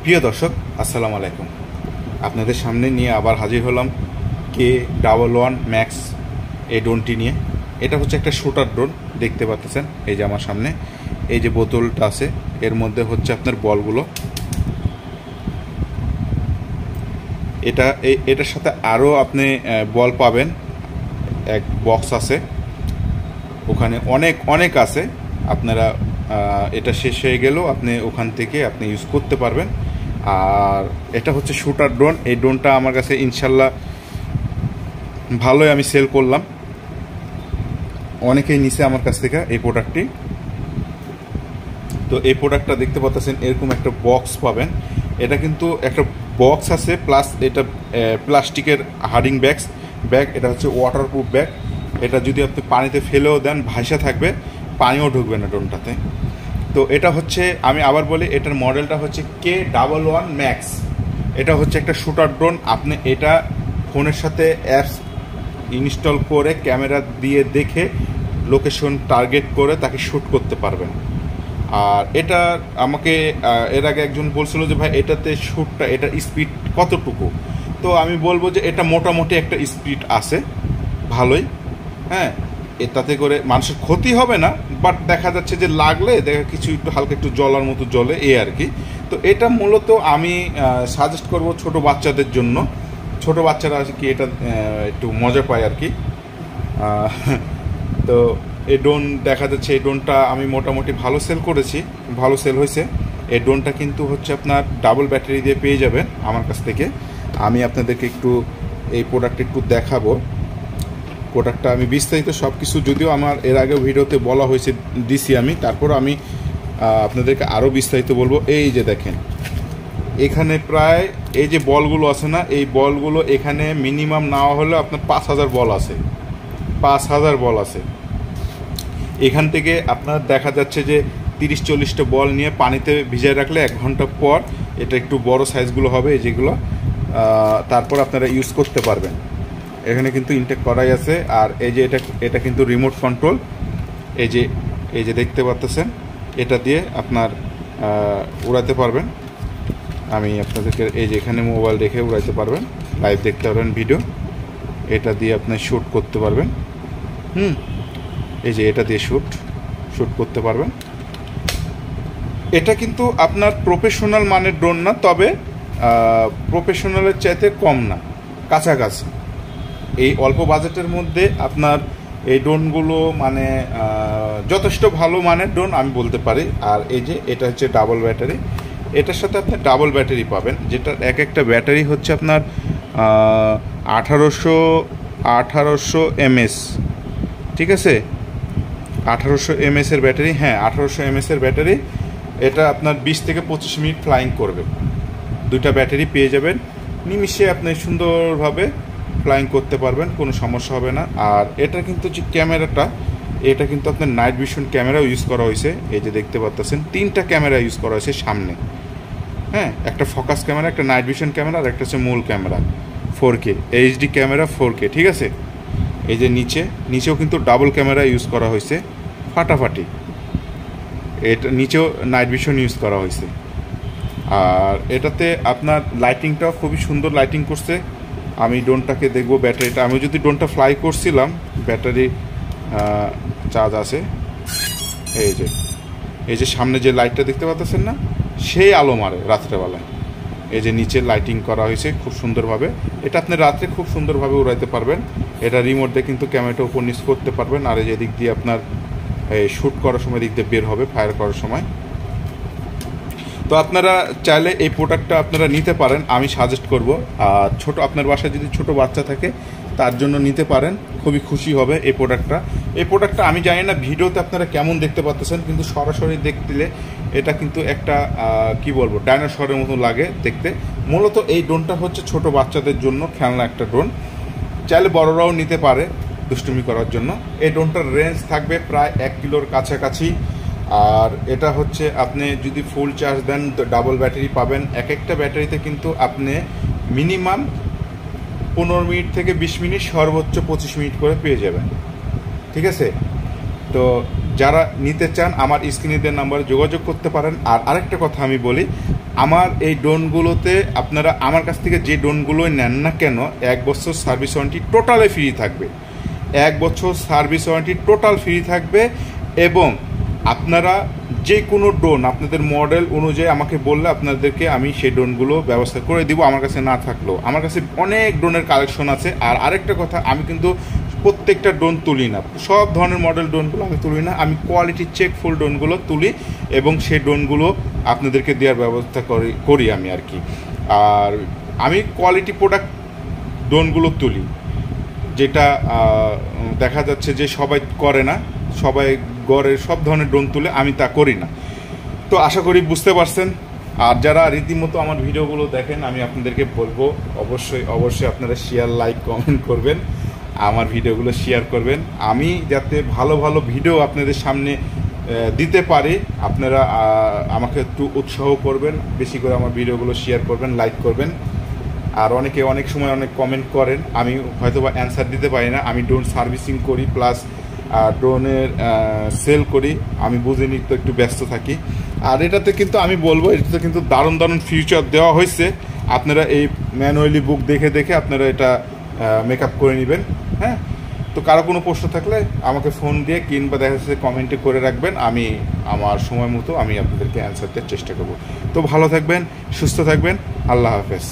প্রিয় দর্শক, আসসালামু আলাইকুম। আপনাদের সামনে নিয়ে আবার হাজির হলাম K11 ম্যাক্স এই ড্রোনটি নিয়ে। এটা হচ্ছে একটা শুটার ড্রোন, দেখতে পাচ্ছেন এই যে আমার সামনে এই যে বোতলটা আছে, এর মধ্যে হচ্ছে আপনার বলগুলো। এটার সাথে আরও আপনি বল পাবেন, এক বক্স আছে ওখানে, অনেক আছে। আপনারা এটা শেষ হয়ে গেলেও আপনি ওখান থেকে আপনি ইউজ করতে পারবেন। আর এটা হচ্ছে শুটার ড্রোন। এই ড্রোনটা আমার কাছে ইনশাল্লাহ ভালোই আমি সেল করলাম, অনেকেই নিছে আমার কাছ থেকে এই প্রোডাক্টটি। তো এই প্রোডাক্টটা দেখতে পাচ্ছেন, এরকম একটা বক্স পাবেন। এটা কিন্তু একটা বক্স আছে, প্লাস এটা প্লাস্টিকের হার্ডিং ব্যাগ। এটা হচ্ছে ওয়াটারপ্রুফ ব্যাগ। এটা যদি আপনি পানিতে ফেলেও দেন ভাসা থাকবে, পানিও ঢুকবে না ড্রোনটাতে। তো এটা হচ্ছে, আমি আবার বলি, এটার মডেলটা হচ্ছে K11 ম্যাক্স। এটা হচ্ছে একটা শুটার ড্রোন। আপনি এটা ফোনের সাথে অ্যাপস ইনস্টল করে ক্যামেরা দিয়ে দেখে লোকেশন টার্গেট করে তাকে শ্যুট করতে পারবেন। আর এটা আমাকে এর আগে একজন বলছিল যে ভাই এটাতে শ্যুটটা, এটার স্পিড কতটুকু। তো আমি বলবো যে এটা মোটামুটি একটা স্পিড আছে ভালোই, হ্যাঁ। তাতে করে মানুষের ক্ষতি হবে না, বাট দেখা যাচ্ছে যে লাগলে কিছু একটু হালকা একটু জ্বলার মতো জ্বলে, এই আর কি। তো এটা মূলত আমি সাজেস্ট করব ছোট বাচ্চাদের জন্য। ছোট বাচ্চারা আছে কি এটা একটু মজা পায় আর কি। তো এই ড্রোন দেখা যাচ্ছে, এই ড্রোনটা আমি মোটামুটি ভালো সেল করেছি, ভালো সেল হয়েছে। এই ড্রোনটা কিন্তু হচ্ছে আপনার ডাবল ব্যাটারি দিয়ে পেয়ে যাবেন আমার কাছ থেকে। আমি আপনাদেরকে একটু এই প্রোডাক্টটা একটু দেখাবো। প্রোডাক্টটা আমি বিস্তারিত সব কিছু, যদিও আমার এর আগেও ভিডিওতে বলা হয়েছে দিছি আমি, তারপর আমি আপনাদেরকে আরও বিস্তারিত বলবো। এই যে দেখেন, এখানে প্রায় এই যে বলগুলো আছে না, এই বলগুলো এখানে মিনিমাম নেওয়া হলে আপনার 5000 বল আছে, 5000 বল আছে। এখান থেকে আপনার দেখা যাচ্ছে যে 30-40টা বল নিয়ে পানিতে ভিজিয়ে রাখলে 1 ঘন্টা পর এটা একটু বড় সাইজগুলো হবে, যেগুলো তারপর আপনারা ইউজ করতে পারবেন। এখানে কিন্তু ইনটেক করাই আছে। আর এই যে এটা কিন্তু রিমোট কন্ট্রোল। এই যে দেখতে পাচ্ছেন, এটা দিয়ে আপনার উড়াতে পারবেন। আমি আপনাদেরকে এই যে এখানে মোবাইল রেখে উড়াইতে পারবেন, লাইভ দেখতে পারবেন ভিডিও। এটা দিয়ে আপনি শ্যুট করতে পারবেন। এই যে এটা দিয়ে শ্যুট করতে পারবেন। এটা কিন্তু আপনার প্রফেশনাল মানের ড্রোন না, তবে প্রফেশনালের চাইতে কম না, কাছাকাছি। এই অল্প বাজেটের মধ্যে আপনার এই ড্রোনগুলো মানে যথেষ্ট ভালো মানের ড্রোন আমি বলতে পারি। আর এই যে এটা হচ্ছে ডাবল ব্যাটারি। এটার সাথে আপনি ডাবল ব্যাটারি পাবেন, যেটার একটা ব্যাটারি হচ্ছে আপনার 1800 mAh, ঠিক আছে। 1800 mAh এর ব্যাটারি, হ্যাঁ 1800 mAh এর ব্যাটারি। এটা আপনার 20 থেকে 25 মিনিট ফ্লাইং করবে। দুইটা ব্যাটারি পেয়ে যাবেন, নিমিষে আপনি সুন্দরভাবে ফ্লাইং করতে পারবেন, কোনো সমস্যা হবে না। আর এটা কিন্তু যে ক্যামেরাটা, এটা কিন্তু আপনার নাইট ভিশন ক্যামেরাও ইউজ করা হয়েছে। এই যে দেখতে পাচ্ছেন 3টা ক্যামেরা ইউজ করা হয়েছে সামনে, হ্যাঁ। একটা ফোকাস ক্যামেরা, একটা নাইট ভিশন ক্যামেরা, আর একটা হচ্ছে মূল camera 4K HD camera 4K, ঠিক আছে। এই যে নিচেও কিন্তু ডাবল ক্যামেরা ইউজ করা হয়েছে, ফাটাফাটি। এটা নিচেও নাইট ভিশন ইউজ করা হয়েছে। আর এটাতে আপনার লাইটিংটাও খুবই সুন্দর লাইটিং করছে। আমি ড্রোনটাকে দেখবো ব্যাটারিটা, আমি যদি ড্রোনটা ফ্লাই করছিলাম, ব্যাটারি চার্জ আছে। এই যে সামনে যে লাইটটা দেখতে পাচ্ছেন না, সেই আলো মারে রাত্রেবেলায়। এই যে নিচে লাইটিং করা হয়েছে খুব সুন্দরভাবে। এটা আপনি রাত্রে খুব সুন্দরভাবে উড়াইতে পারবেন। এটা রিমোট দিয়ে কিন্তু ক্যামেরাটা উপর নিচ করতে পারবেন। আর এই যে দিক দিয়ে আপনার শ্যুট করার সময় দিক দিয়ে বের হবে, ফায়ার করার সময়। তো আপনারা চাইলে এই প্রোডাক্টটা আপনারা নিতে পারেন, আমি সাজেস্ট করব। আর আপনার বাসায় যদি ছোট বাচ্চা থাকে তার জন্য নিতে পারেন, খুবই খুশি হবে এই প্রোডাক্টটা। আমি জানি না ভিডিওতে আপনারা কেমন দেখতে পাচ্ছেন, কিন্তু সরাসরি দেখলে এটা কিন্তু একটা কি বলবো, ডাইনোসরের মতো লাগে দেখতে। মূলত এই ড্রোনটা হচ্ছে ছোট বাচ্চাদের জন্য খেলনা একটা ড্রোন, চাইলে বড়রাও নিতে পারে দুষ্টুমি করার জন্য। এই ড্রোনটার রেঞ্জ থাকবে প্রায় 1 কিলোর কাছাকাছি। আর এটা হচ্ছে আপনি যদি ফুল চার্জ দেন তো ডাবল ব্যাটারি পাবেন। একটা ব্যাটারিতে কিন্তু আপনি মিনিমাম 15 মিনিট থেকে 20 মিনিট, সর্বোচ্চ 25 মিনিট করে পেয়ে যাবেন, ঠিক আছে। তো যারা নিতে চান আমার স্ক্রিনে দেওয়া নাম্বারে যোগাযোগ করতে পারেন। আর আরেকটা কথা আমি বলি, আমার এই ড্রোনগুলোতে আপনারা আমার কাছ থেকে যে ড্রোনগুলোই নেন না কেন 1 বছর সার্ভিস ওয়ারেন্টি টোটালে ফ্রি থাকবে। 1 বছর সার্ভিস ওয়ারেন্টি টোটাল ফ্রি থাকবে। এবং আপনারা যে কোনো ড্রোন আপনাদের মডেল অনুযায়ী আমাকে বললে আপনাদেরকে আমি সেই ড্রোনগুলো ব্যবস্থা করে দিব, আমার কাছে না থাকলেও। আমার কাছে অনেক ড্রোনের কালেকশন আছে। আর আরেকটা কথা, আমি কিন্তু প্রত্যেকটা ড্রোন তুলি না, সব ধরনের মডেল ড্রোনগুলো আমি তুলি না, আমি কোয়ালিটি চেক ফুল ড্রোনগুলো তুলি এবং সেই ড্রোনগুলো আপনাদেরকে দেওয়ার ব্যবস্থা করি আমি আর কি। আর আমি কোয়ালিটি প্রোডাক্ট ড্রোনগুলো তুলি, যেটা দেখা যাচ্ছে যে সবাই করে না, সবাই গড়ের সব ধরনের ড্রোন তুলে, আমি তা করি না। তো আশা করি বুঝতে পারছেন। আর যারা রীতিমতো আমার ভিডিওগুলো দেখেন, আমি আপনাদেরকে বলবো অবশ্যই আপনারা শেয়ার, লাইক, কমেন্ট করবেন, আমার ভিডিওগুলো শেয়ার করবেন। আমি যাতে ভালো ভালো ভিডিও আপনাদের সামনে দিতে পারি, আপনারা আমাকে একটু উৎসাহ করবেন, বেশি করে আমার ভিডিওগুলো শেয়ার করবেন, লাইক করবেন। আর অনেকে অনেক সময় অনেক কমেন্ট করেন, আমি হয়তো বা অ্যান্সার দিতে পারি না। আমি ড্রোন সার্ভিসিং করি প্লাস ড্রোনের সেল করি, আমি বুঝে নিতে একটু ব্যস্ত থাকি। আর এটাতে কিন্তু আমি বলবো, এটাতে কিন্তু দারুণ দারুণ ফিচার দেওয়া হয়েছে। আপনারা এই ম্যানুয়ালি বুক দেখে দেখে আপনারা এটা মেকআপ করে নেবেন। হ্যাঁ, তো কারো কোনো প্রশ্ন থাকলে আমাকে ফোন দিয়ে কিংবা দেখা যাচ্ছে কমেন্টে করে রাখবেন, আমি আমার সময় মতো আমি আপনাদেরকে অ্যান্সার দেওয়ার চেষ্টা করব। তো ভালো থাকবেন, সুস্থ থাকবেন, আল্লাহ হাফেজ।